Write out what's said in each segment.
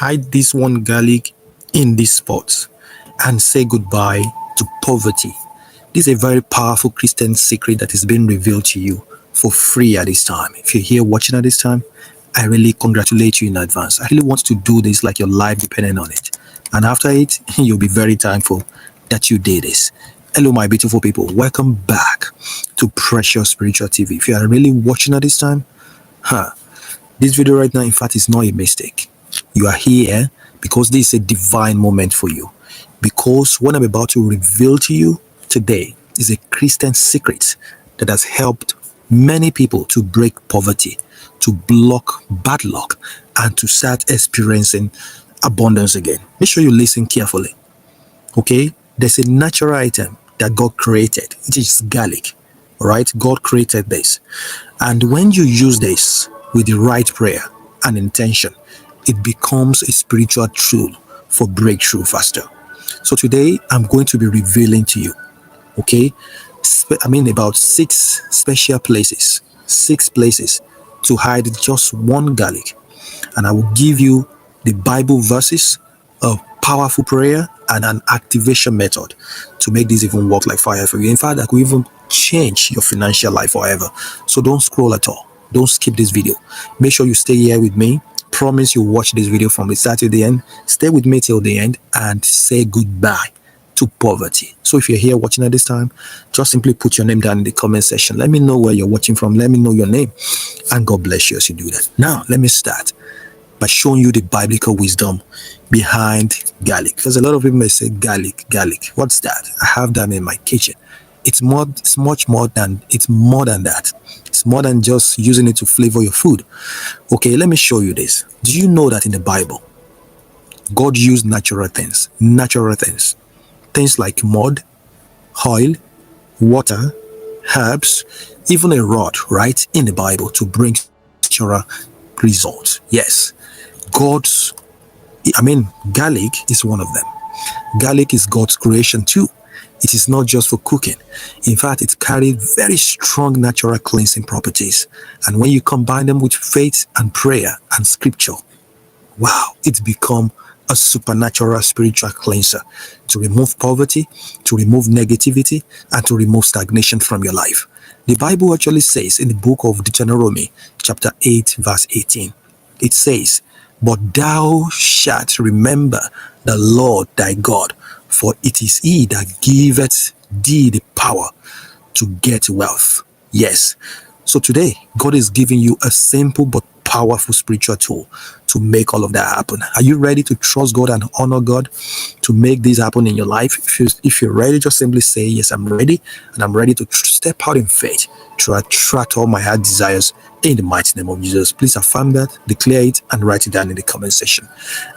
hide this one garlic in this spot and say goodbye to poverty. This is a very powerful Christian secret that is being revealed to you for free at this time. If you're here watching at this time, I really congratulate you in advance. I really want to do this like your life depending on it. And after it, you'll be very thankful that you did this. Hello, my beautiful people. Welcome back to Precious Spiritual TV. If you are really watching at this time, this video right now, in fact, is not a mistake. You are here because this is a divine moment for you. Because what I'm about to reveal to you today is a Christian secret that has helped many people to break poverty, to block bad luck, and to start experiencing abundance again. Make sure you listen carefully. Okay? There's a natural item that God created. It is garlic. All right? God created this. And when you use this with the right prayer and intention, it becomes a spiritual tool for breakthrough faster. So today, I'm going to be revealing to you, okay, about 6 special places, 6 places to hide just one garlic. And I will give you the Bible verses, a powerful prayer, and an activation method to make this even work like fire for you. In fact, that could even change your financial life forever. So don't scroll at all. Don't skip this video. Make sure you stay here with me. Promise you watch this video from the start to the end. Stay with me till the end and say goodbye to poverty. So if you're here watching at this time, just simply put your name down in the comment section. Let me know where you're watching from. Let me know your name. And God bless you as you do that. Now, let me start by showing you the biblical wisdom behind garlic. Because a lot of people may say garlic. What's that? I have them in my kitchen. It's more than that. It's more than just using it to flavor your food. Okay, let me show you this. Do you know that in the Bible, God used natural things, things like mud, oil, water, herbs, even a rod, right, in the Bible to bring natural results. Yes, garlic is one of them. Garlic is God's creation too. It is not just for cooking. In fact, it carries very strong natural cleansing properties. And when you combine them with faith and prayer and scripture, wow, it's become a supernatural spiritual cleanser to remove poverty, to remove negativity, and to remove stagnation from your life. The Bible actually says in the book of Deuteronomy, chapter 8, verse 18, it says, "But thou shalt remember the Lord thy God, for it is he that giveth thee the power to get wealth." Yes. So today, God is giving you a simple but powerful spiritual tool to make all of that happen. Are you ready to trust God and honor God to make this happen in your life? If you're ready, just simply say, yes, I'm ready. And I'm ready to step out in faith to attract all my heart desires in the mighty name of Jesus. Please affirm that, declare it, and write it down in the comment section.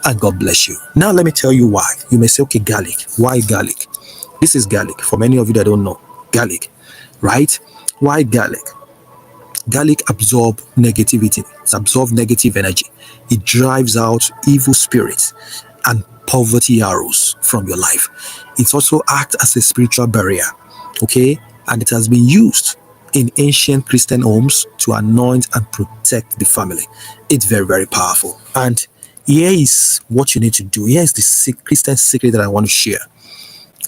And God bless you. Now, let me tell you why. You may say, okay, garlic. Why garlic? This is garlic. For many of you that don't know, garlic, right? Why garlic? Garlic absorbs negativity. It absorbs negative energy. It drives out evil spirits and poverty arrows from your life. It also acts as a spiritual barrier, okay? And it has been used in ancient Christian homes to anoint and protect the family. It's very, very powerful. And here is what you need to do. Here is the Christian secret that I want to share.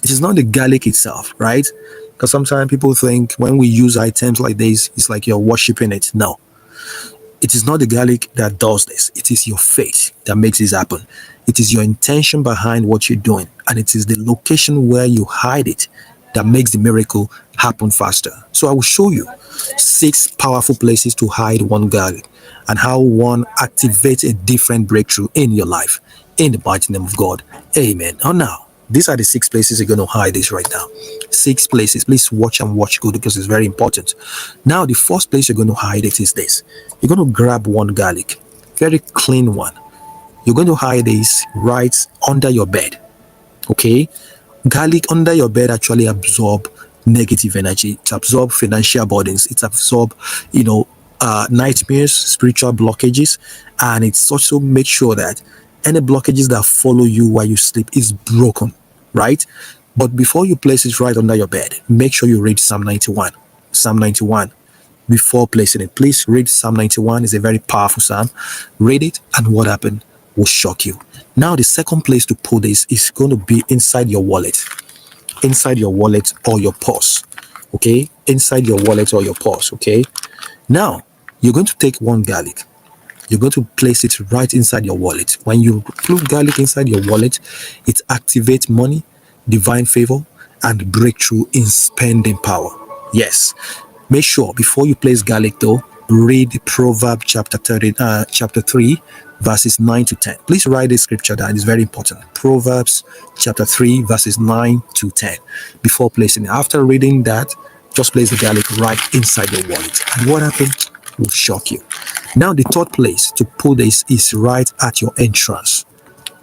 It is not the garlic itself, right? Because sometimes people think when we use items like this, it's like you're worshiping it. No. It is not the garlic that does this. It is your faith that makes this happen. It is your intention behind what you're doing. And it is the location where you hide it that makes the miracle happen faster. So I will show you 6 powerful places to hide one garlic and how one activates a different breakthrough in your life. In the mighty name of God. Amen. Now, these are the 6 places you're going to hide this right now. 6 places. Please watch and watch good because it's very important. Now, the first place you're going to hide it is this. You're going to grab one garlic, very clean one. You're going to hide this right under your bed. Okay? Garlic under your bed actually absorb negative energy. It absorbs financial burdens. It absorbs, nightmares, spiritual blockages, and it's also make sure that any blockages that follow you while you sleep is broken, right? But before you place it right under your bed, make sure you read Psalm 91. Psalm 91 before placing it. Please read Psalm 91. It's a very powerful psalm. Read it, and what happened? will shock you. Now, the second place to put this is going to be inside your wallet. Inside your wallet or your purse. Okay? Inside your wallet or your purse. Okay? Now, you're going to take one garlic. You're going to place it right inside your wallet. When you put garlic inside your wallet, it activates money, divine favor, and breakthrough in spending power. Yes. Make sure before you place garlic though, read Proverbs chapter 3, verses 9 to 10. Please write this scripture down. It's very important. Proverbs chapter 3, verses 9 to 10. Before placing it. After reading that, just place the garlic right inside your wallet. And what happens will shock you. Now, the third place to put this is right at your entrance.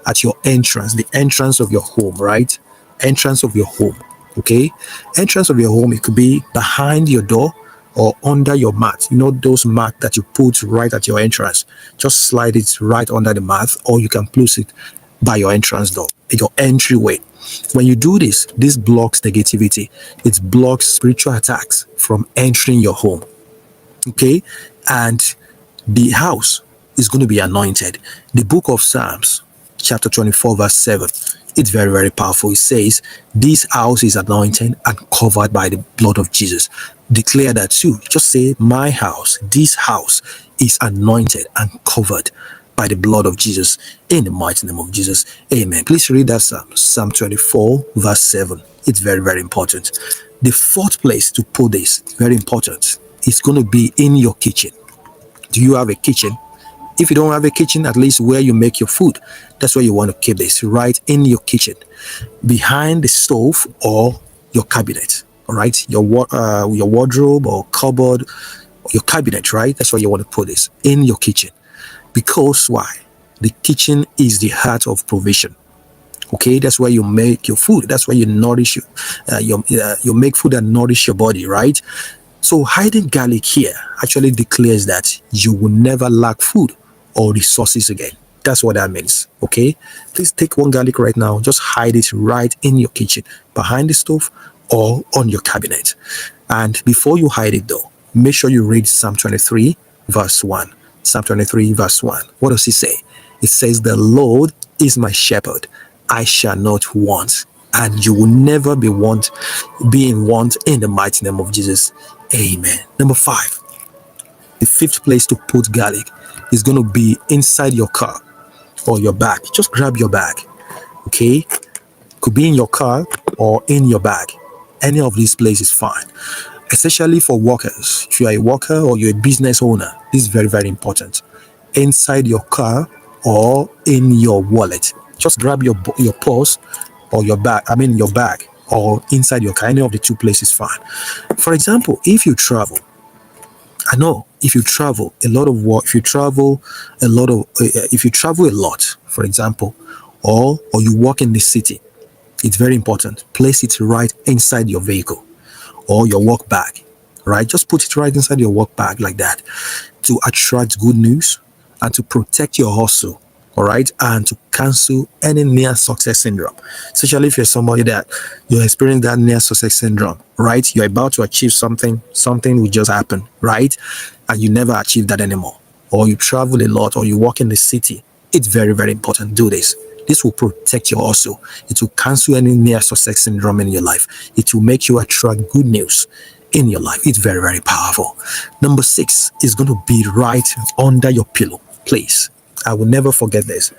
At your entrance, the entrance of your home, right? Entrance of your home. Okay? Entrance of your home, it could be behind your door or under your mat. You know those mat that you put right at your entrance. Just slide it right under the mat, or you can place it by your entrance door, your entryway. When you do this, this blocks negativity. It blocks spiritual attacks from entering your home. Okay? And the house is going to be anointed. The book of Psalms, chapter 24, verse 7. It's very, very powerful. It says, this house is anointed and covered by the blood of Jesus. Declare that too. Just say, my house, this house is anointed and covered by the blood of Jesus, in the mighty name of Jesus. Amen. Please read that Psalm, Psalm 24, verse 7. It's very, very important. The fourth place to put this, very important, is going to be in your kitchen. Do you have a kitchen? If you don't have a kitchen, at least where you make your food, that's where you want to keep this, right in your kitchen, behind the stove or your cabinet. All right, your wardrobe or cupboard, or your cabinet, right? That's where you want to put this, in your kitchen. Because why? The kitchen is the heart of provision. Okay, that's where you make your food. That's where you nourish you make food and nourish your body, right? So hiding garlic here actually declares that you will never lack food or resources again. That's what that means. Okay, please take one garlic right now. Just hide it right in your kitchen, behind the stove or on your cabinet. And before you hide it though, make sure you read Psalm 23 verse 1. Psalm 23 verse 1. What does it say? It says, the Lord is my shepherd, I shall not want, and you will never be in want in the mighty name of Jesus. Amen. Number 5, the fifth place to put garlic is going to be inside your car or your bag. Just grab your bag. Okay, could be in your car or in your bag. Any of these places is fine, especially for workers. If you are a worker or you're a business owner, this is very, very important. Inside your car or in your wallet. Just grab your purse or your bag. Your bag or inside your car. Any of the two places is fine. For example, if you travel, I know if you travel a lot of work, if you travel a lot, for example, or you walk in the city, it's very important. Place it right inside your vehicle or your work bag, right? Just put it right inside your work bag like that to attract good news and to protect your hustle, all right? And to cancel any near success syndrome, especially if you're somebody that you experience that near success syndrome, right? You're about to achieve something will just happen, right? And you never achieve that anymore. Or you travel a lot or you walk in the city. It's very, very important. Do this. This will protect your hustle. It will cancel any near success syndrome in your life. It will make you attract good news in your life. It's very, very powerful. Number 6 is going to be right under your pillow. Please, I will never forget this.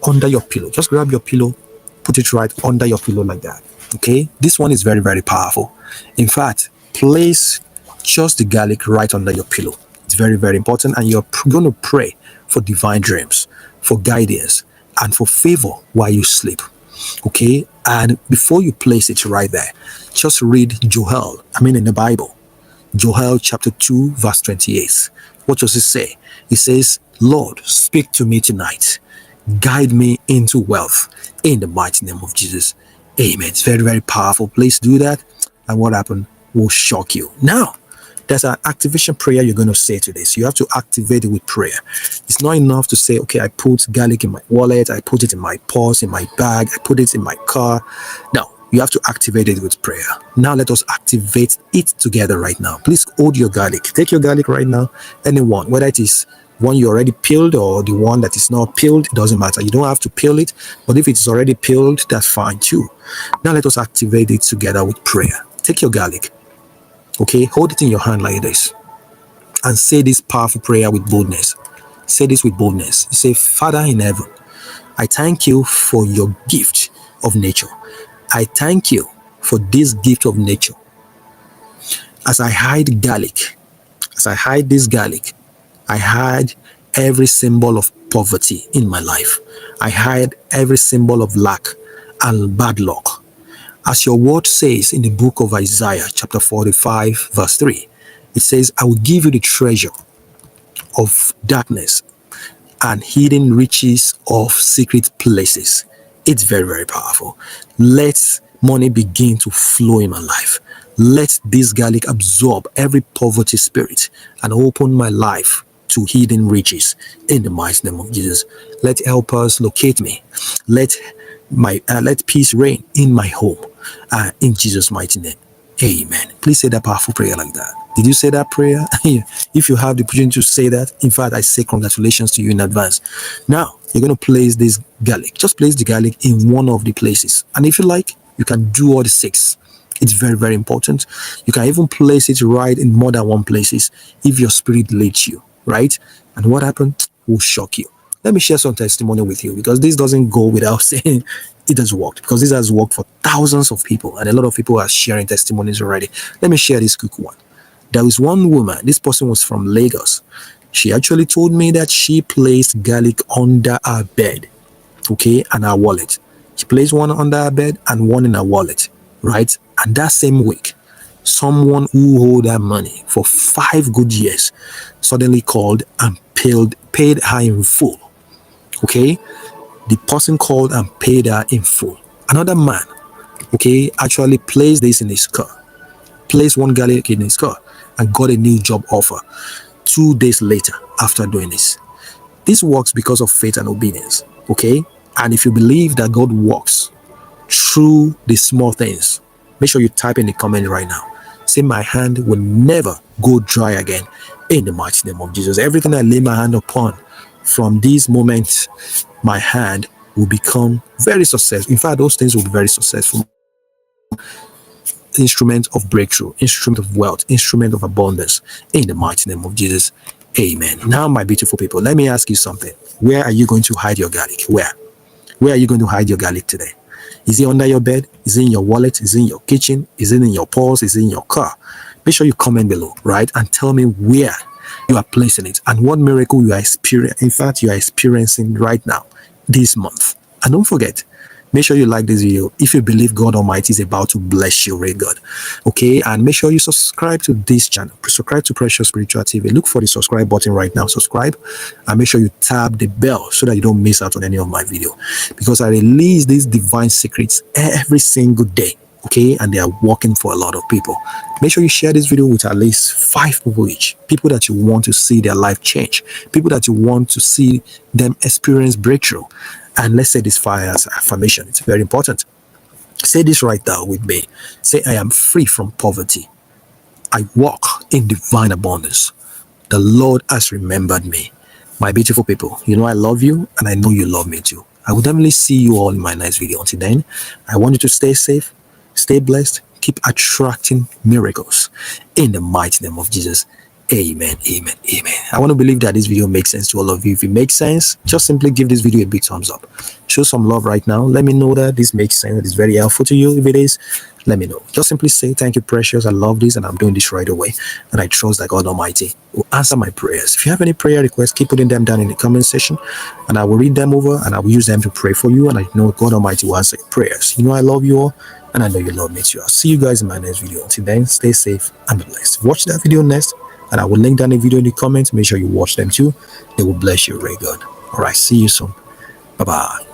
Under your pillow. Just grab your pillow, put it right under your pillow like that. Okay? This one is very, very powerful. In fact, place just the garlic right under your pillow. It's very, very important. And you're going to pray for divine dreams, for guidance, and for favor while you sleep. Okay? And before you place it right there, just read Joel. In the Bible. Joel chapter 2 verse 28. What does it say? It says, Lord, speak to me tonight. Guide me into wealth in the mighty name of Jesus. Amen. It's very, very powerful. Please do that. And what happened will shock you. Now, there's an activation prayer you're going to say to this. You have to activate it with prayer. It's not enough to say, okay, I put garlic in my wallet, I put it in my purse, in my bag, I put it in my car. No, you have to activate it with prayer. Now let us activate it together right now. Please hold your garlic. Take your garlic right now. Anyone, whether it is one you already peeled or the one that is not peeled, it doesn't matter. You don't have to peel it, but if it's already peeled, that's fine too. Now let us activate it together with prayer. Take your garlic, okay, hold it in your hand like this, and say this powerful prayer with boldness. Say this with boldness. You say, Father in heaven, I thank you for your gift of nature. I thank you for this gift of nature. As I hide garlic, as I hide this garlic, I hide every symbol of poverty in my life. I hide every symbol of lack and bad luck. As your word says in the book of Isaiah, chapter 45, verse 3, it says, I will give you the treasure of darkness and hidden riches of secret places. It's very, very powerful. Let money begin to flow in my life. Let this garlic absorb every poverty spirit and open my life to hidden riches in the mighty name of Jesus. Let helpers locate me. Let peace reign in my home. In Jesus' mighty name. Amen. Please say that powerful prayer like that. Did you say that prayer? If you have the opportunity to say that, in fact, I say congratulations to you in advance. Now, you're going to place this garlic. Just place the garlic in one of the places. And if you like, you can do all the 6. It's very, very important. You can even place it right in more than one places if your spirit leads you, right? And what happened will shock you. Let me share some testimony with you, because this doesn't go without saying it has worked, because this has worked for thousands of people and a lot of people are sharing testimonies already. Let me share this quick one. There was one woman, this person was from Lagos. She actually told me that she placed garlic under her bed, okay, and her wallet. She placed one under her bed and one in her wallet, right? And that same week, someone who owed her money for 5 good years suddenly called and paid her in full. Okay, the person called and paid her in full. Another man, okay, actually placed this in his car, placed one garlic in his car and got a new job offer 2 days later after doing this. This works because of faith and obedience, okay? And if you believe that God works through the small things, make sure you type in the comment right now. Say, my hand will never go dry again in the mighty name of Jesus. Everything I lay my hand upon from this moment, my hand will become very successful. In fact, those things will be very successful. Instrument of breakthrough, instrument of wealth, instrument of abundance in the mighty name of Jesus. Amen. Now, my beautiful people, let me ask you something. Where are you going to hide your garlic? Where are you going to hide your garlic today? Is it under your bed? Is it in your wallet? Is it in your kitchen? Is it in your purse? Is it in your car? Make sure you comment below, right? And tell me where you are placing it and what miracle you are experiencing. In fact, you are experiencing right now, this month. And don't forget, make sure you like this video if you believe God Almighty is about to bless you, right, God. Okay, and make sure you subscribe to this channel. Subscribe to Precious Spiritual TV. Look for the subscribe button right now. Subscribe and make sure you tap the bell so that you don't miss out on any of my video, because I release these divine secrets every single day. Okay, and they are working for a lot of people. Make sure you share this video with at least 5 people each. People that you want to see their life change. People that you want to see them experience breakthrough. And let's say this fire as affirmation. It's very important. Say this right now with me. Say, I am free from poverty. I walk in divine abundance. The Lord has remembered me. My beautiful people, you know I love you and I know you love me too. I will definitely see you all in my next video. Until then, I want you to stay safe, stay blessed, keep attracting miracles in the mighty name of Jesus. Amen, amen, amen. I want to believe that this video makes sense to all of you. If it makes sense, just simply give this video a big thumbs up. Show some love right now. Let me know that this makes sense. It is very helpful to you. If it is, let me know. Just simply say, thank you, Precious. I love this and I'm doing this right away. And I trust that God Almighty will answer my prayers. If you have any prayer requests, keep putting them down in the comment section and I will read them over and I will use them to pray for you. And I know God Almighty will answer your prayers. You know I love you all and I know you love me too. I'll see you guys in my next video. Until then, stay safe and be blessed. Watch that video next. And I will link down the video in the comments. Make sure you watch them too. They will bless you, Ray God. All right, see you soon. Bye-bye.